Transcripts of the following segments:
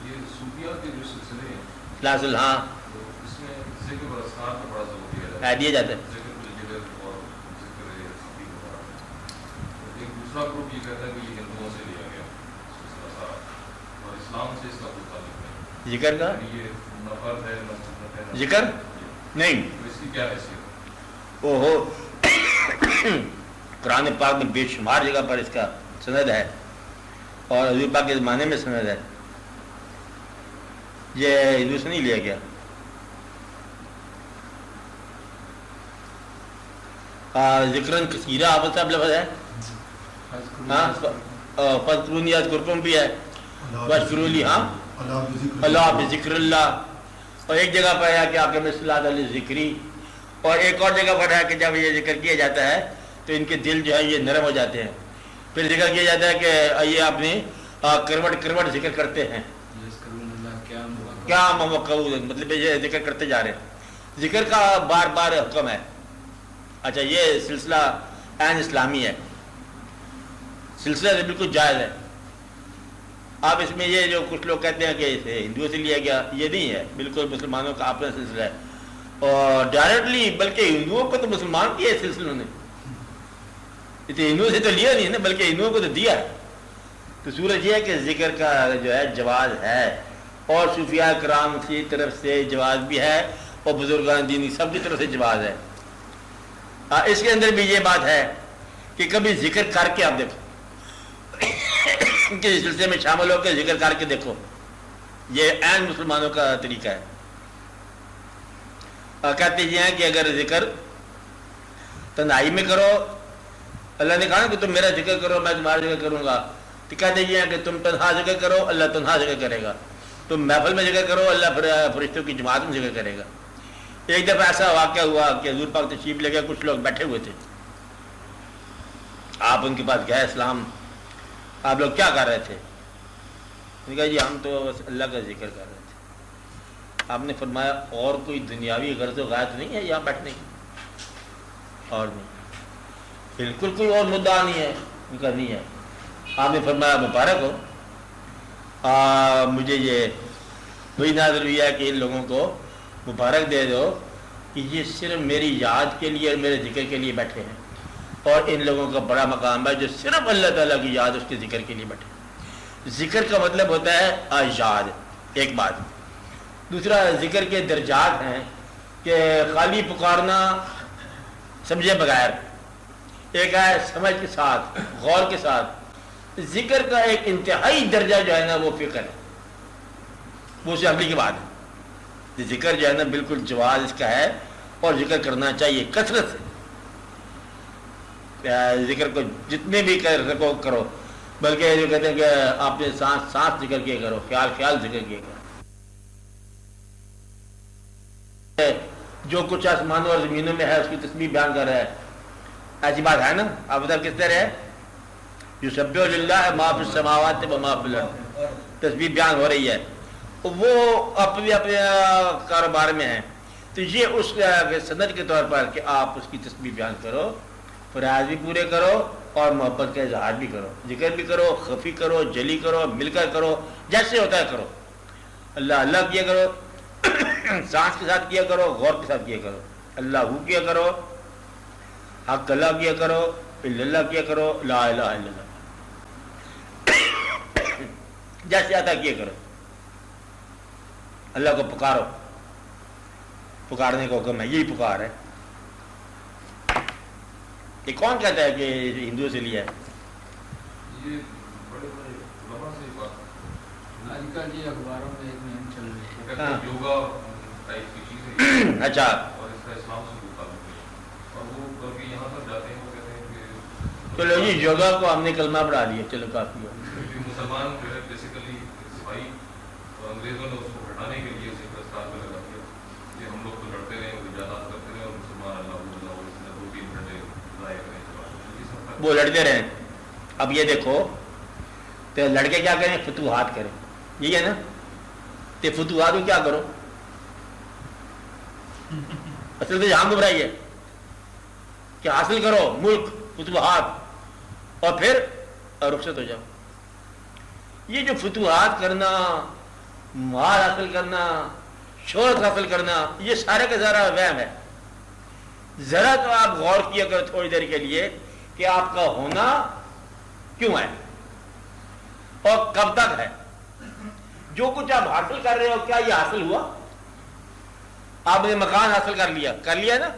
یہ صوفیہ کے جو سلسلے ہیں لازل ہاں تو اس میں ذکر و اذکار کا بڑا زور دیا دیا جاتا ہے. ذکر بالجبر اور ذکر صدیق وغیرہ. ایک دوسرا گروپ یہ کہتا ہے کہ یہ ہندوؤں سے لیا گیا سلسلہ سارا اور اسلام سے اس کا کوئی تعلق نہیں. ذکر کا یہ نفر ہے نفر ہے ذکر نہیں. تو اس کی کیا حیثیت؟ او ہو قرآن پاک میں بے شمار جگہ پر اس کا سند ہے اور حضور پاک کے زمانے میں سند ہے. یہ ہندو سے نہیں لیا گیا. ذکرن کثیرہ آپ صاحب لفظ ہے ہاں فذکرونی اذکرکم بھی ہے واشکروا لی ہاں اللہ بذکر اللہ. اور ایک جگہ پر ہے کہ آپ کے مثل علیہ ذکری اور ایک اور جگہ پر ہے کہ جب یہ ذکر کیا جاتا ہے تو ان کے دل جو ہے یہ نرم ہو جاتے ہیں. پھر ذکر کیا جاتا ہے کہ یہ اپنی کروٹ ذکر کرتے ہیں کیا موقع مطلب یہ ذکر کرتے جا رہے ہیں. ذکر کا بار بار حکم ہے. اچھا یہ سلسلہ عین اسلامی ہے, سلسلہ سے بالکل جائز ہے. آپ اس میں یہ جو کچھ لوگ کہتے ہیں کہ اسے ہندوؤں سے لیا گیا, یہ نہیں ہے, بالکل مسلمانوں کا اپنا سلسلہ ہے اور ڈائریکٹلی بلکہ ہندوؤں کو تو مسلمان کیا ہے سلسلوں نے, اسے ہندوؤں سے تو لیا نہیں ہے نا بلکہ ہندوؤں کو تو دیا ہے. تو صورت یہ ہے کہ ذکر کا جو ہے جواز ہے اور صوفیاء کرام کی طرف سے جواز بھی ہے اور بزرگان دینی سب کی طرف سے جواز ہے. اس کے اندر بھی یہ بات ہے کہ کبھی ذکر کر کے آپ دیکھو کسی سلسلے میں شامل ہو کے ذکر کر کے دیکھو, یہ عین مسلمانوں کا طریقہ ہے. کہتے یہ ہیں کہ اگر ذکر تنہائی میں کرو, اللہ نے کہا نا کہ تم میرا ذکر کرو میں تمہارا ذکر کروں گا, تو کہتے یہ ہیں کہ تم تنہا ذکر کرو اللہ تنہا ذکر کرے گا, تم محفل میں ذکر کرو اللہ فرشتوں کی جماعت میں ذکر کرے گا. ایک دفعہ ایسا واقعہ ہوا کہ حضور پاک تشریف لے گئے, کچھ لوگ بیٹھے ہوئے تھے, آپ ان کے پاس گئے, اسلام آپ لوگ کیا کر رہے تھے؟ انہوں نے کہا جی ہم تو بس اللہ کا ذکر کر رہے تھے. آپ نے فرمایا اور کوئی دنیاوی غرض و غایت نہیں ہے یہاں بیٹھنے کی؟ اور نہیں, بالکل کوئی اور مدعا نہیں ہے. ان کا نہیں ہے. آپ نے فرمایا مبارک ہو, مجھے یہ وہی نازل ہوئی ہے کہ ان لوگوں کو مبارک دے دو کہ یہ صرف میری یاد کے لیے اور میرے ذکر کے لیے بیٹھے ہیں, اور ان لوگوں کا بڑا مقام ہے جو صرف اللہ تعالیٰ کی یاد اس کے ذکر کے لیے بیٹھے ہیں. ذکر کا مطلب ہوتا ہے یاد, ایک بات. دوسرا ذکر کے درجات ہیں کہ خالی پکارنا سمجھے بغیر, ایک ہے سمجھ کے ساتھ غور کے ساتھ. ذکر کا ایک انتہائی درجہ جو ہے نا وہ فکر ہے, وہ اسے عملی کی بات ہے. ذکر جو ہے نا بالکل جواز اس کا ہے اور ذکر کرنا چاہیے کثرت سے. ذکر کو جتنے بھی کر سکو کرو, بلکہ جو کہتے ہیں کہ آپ نے سانس سانس ذکر کیا کرو, خیال خیال ذکر کیا کرو. جو کچھ آسمانوں اور زمینوں میں ہے اس کی تسبیح بیان کر رہا ہے, ایسی بات ہے نا. آپ بتا کس طرح ہے, یسبح للہ ما فی السماوات و ما فی الارض, تسبیح بیان ہو رہی ہے, وہ اپنے اپنے کاروبار میں ہیں. تو یہ اس سند کے طور پر کہ آپ اس کی تسبیح بیان کرو, فرائض بھی پورے کرو اور محبت کا اظہار بھی کرو, ذکر بھی کرو, خفی کرو, جلی کرو, مل کر کرو, جیسے ہوتا ہے کرو. اللہ اللہ کیا کرو, سانس کے ساتھ کیا کرو, غور کے ساتھ کیا کرو, اللہ ہو کیا کرو, حق اللہ کیا کرو, اللہ کیا کرو, لا الہ الا اللہ جیسے آتا کیا کرو. اللہ کو پکارو, پکارنے کا حکم ہے, یہی پکار ہے. یہ کون کہتا ہے کہ ہندوؤں سے لیا ہے؟ یہ بڑے بڑے علماء سے بات ہے. آج کل یہ اخباروں میں ایک مہم چل رہی ہے, کہتے ہیں یوگا ٹائپ کی چیز ہے اچھا, اور اس کا اسلام سے کوئی تعلق نہیں, اور وہ بلکہ یہاں تک جاتے ہیں وہ کہتے ہیں کہ چلو جی یوگا کو ہم نے کلمہ پڑھا دیا, چلو کافی ہے. مسلمان جو ہے بیسیکلی سپاہی, اور انگریزوں نے اس کو ہٹانے کے لیے اسے پرستار میں لگا دیا کہ ہم لوگ تو لڑتے رہے, ایجادات کرتے رہے, اور مسلمان اللہ اللہ 2-3 گھنٹے ضائع کریں, وہ لڑتے رہے. اب یہ دیکھو تو لڑکے کیا کریں, فتوحات کریں, یہی ہے نا. تو فتوحات کو کیا کرو, اصل تو جہاں گھبرائی ہے کہ حاصل کرو ملک, فتوحات, اور پھر رخصت ہو جاؤ. یہ جو فتوحات کرنا مال حاصل کرنا، شہرت حاصل کرنا، یہ سارا کا سارا وہم ہے. ذرا تو آپ غور کیا کرو تھوڑی دیر کے لیے کہ آپ کا ہونا کیوں ہے اور کب تک ہے. جو کچھ آپ حاصل کر رہے ہو کیا یہ حاصل ہوا؟ آپ نے مکان حاصل کر لیا نا،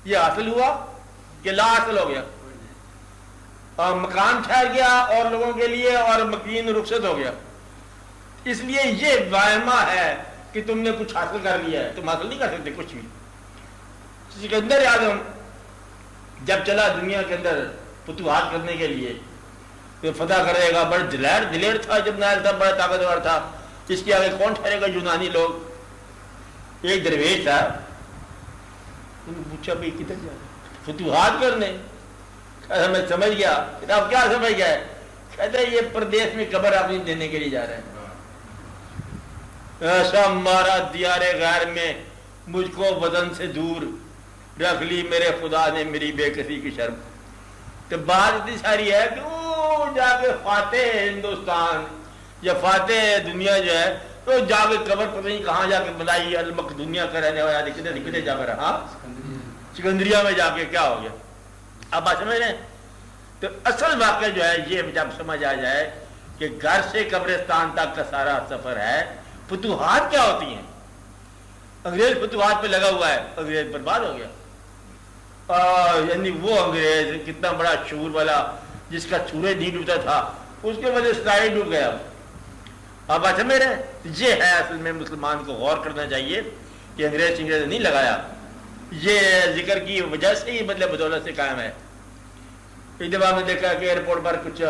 یہ حاصل ہوا کہ لا حاصل ہو گیا؟ اور مکان ٹھہر گیا اور لوگوں کے لیے اور مکین رخصت ہو گیا. اس لیے یہ وہمہ ہے کہ تم نے کچھ حاصل کر لیا ہے. تم حاصل نہیں کر سکتے کچھ بھی. سکندر اعظم جب چلا دنیا کے اندر فتوحات کرنے کے لیے تو فتح کرے گا، بڑا دلیر تھا، جب نائل تھا بڑا طاقتور تھا. اس کے آگے کون ٹھہرے گا؟ یونانی لوگ. ایک درویش تھا، انہوں نے پوچھا بھائی کدھر جا رہے؟ فتوحات کرنے. کہا میں سمجھ گیا. اب کیا سمجھ گیا ہے؟ کہتا ہے یہ پردیس میں قبر اپنی دینے کے لیے جا رہے ہیں. ایسا مارا دیار غیر میں مجھ کو وطن سے دور، رکھ لی میرے خدا نے میری بے کسی کی شرم. تو بات اتنی ساری ہے کہ وہ جا کے فاتح ہندوستان یا فاتح دنیا جو ہے تو جا کے قبر پتہ نہیں کہاں جا کے بنائی، المک دنیا کا رہنے والا کدھر جا کر رہا سکندریہ میں جا کے کیا ہو گیا. اب بات سمجھ رہے ہیں؟ تو اصل واقعہ جو ہے یہ جب سمجھ آ جائے کہ گھر سے قبرستان تک کا سارا سفر ہے. فتوحات کیا ہوتی ہیں؟ انگریز فتوحات پہ لگا ہوا ہے، انگریز برباد ہو گیا. یعنی وہ انگریز کتنا بڑا شعور والا جس کا سورج نہیں ڈوبتا تھا، اس کے وجہ سے ڈوب گیا. اب اچھا میرے یہ ہے اصل میں مسلمان کو غور کرنا چاہیے کہ انگریز نہیں لگایا، یہ ذکر کی وجہ سے ہی بدلے بدولت سے قائم ہے. ایک دفعہ میں دیکھا کہ ایئرپورٹ پر کچھ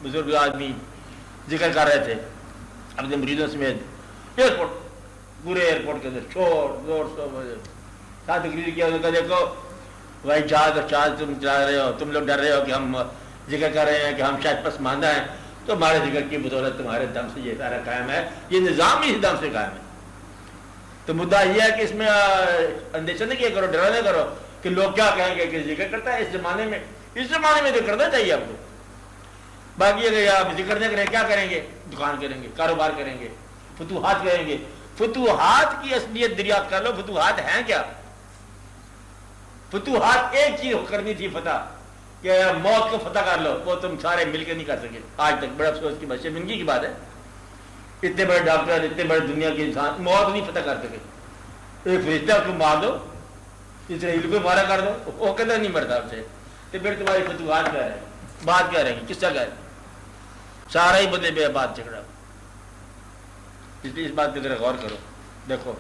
بزرگ آدمی ذکر کر رہے تھے اپنے مریدوں سمیت. ایئرپورٹ پورے ایئرپورٹ کے اندر شور زور ساتھ تقریر کیا. انہوں نے کہا دیکھو بھائی جہاز تم چلا رہے ہو، تم لوگ ڈر رہے ہو کہ ہم ذکر کر رہے ہیں کہ ہم شاید پسماندہ ہیں، تو ہمارے ذکر کی بدولت تمہارے دم سے یہ سارا قائم ہے، یہ نظام ہی دم سے قائم ہے. تو مدعا یہ ہے کہ اس میں اندیشہ نہیں کیا کرو، ڈرا نہیں کرو کہ لوگ کیا کہیں گے کہ ذکر کرتا ہے. اس زمانے میں تو کرنا چاہیے آپ کو. باقی اگر آپ ذکر نہیں کریں کیا کریں گے؟ دکان کریں گے، کاروبار کریں گے، فتوحات کریں گے. فتوحات کی اصلیت دریافت کر لو. فتوحات ہیں کیا؟ فتوحات ایک چیز کرنی تھی فتح، کہ موت کو فتح کر لو. وہ تم سارے مل کے نہیں کر سکے آج تک. بڑا افسوس کی بات، شرمندگی کی بات ہے. اتنے بڑے ڈاکٹر، اتنے بڑے دنیا کے انسان موت نہیں فتح کر سکے. ایک فرشتہ کو مار دو، اسرائیل کو مارا کر دو، وہ کدھر نہیں مرتا آپ سے. تو پھر تمہاری فتوحات کیا ہے؟ بات کیا رہے گی؟ کس طرح ہے؟ سارا ہی بدلے بے بات جھگڑا. اس لیے اس بات پہ ذرا غور کرو. دیکھو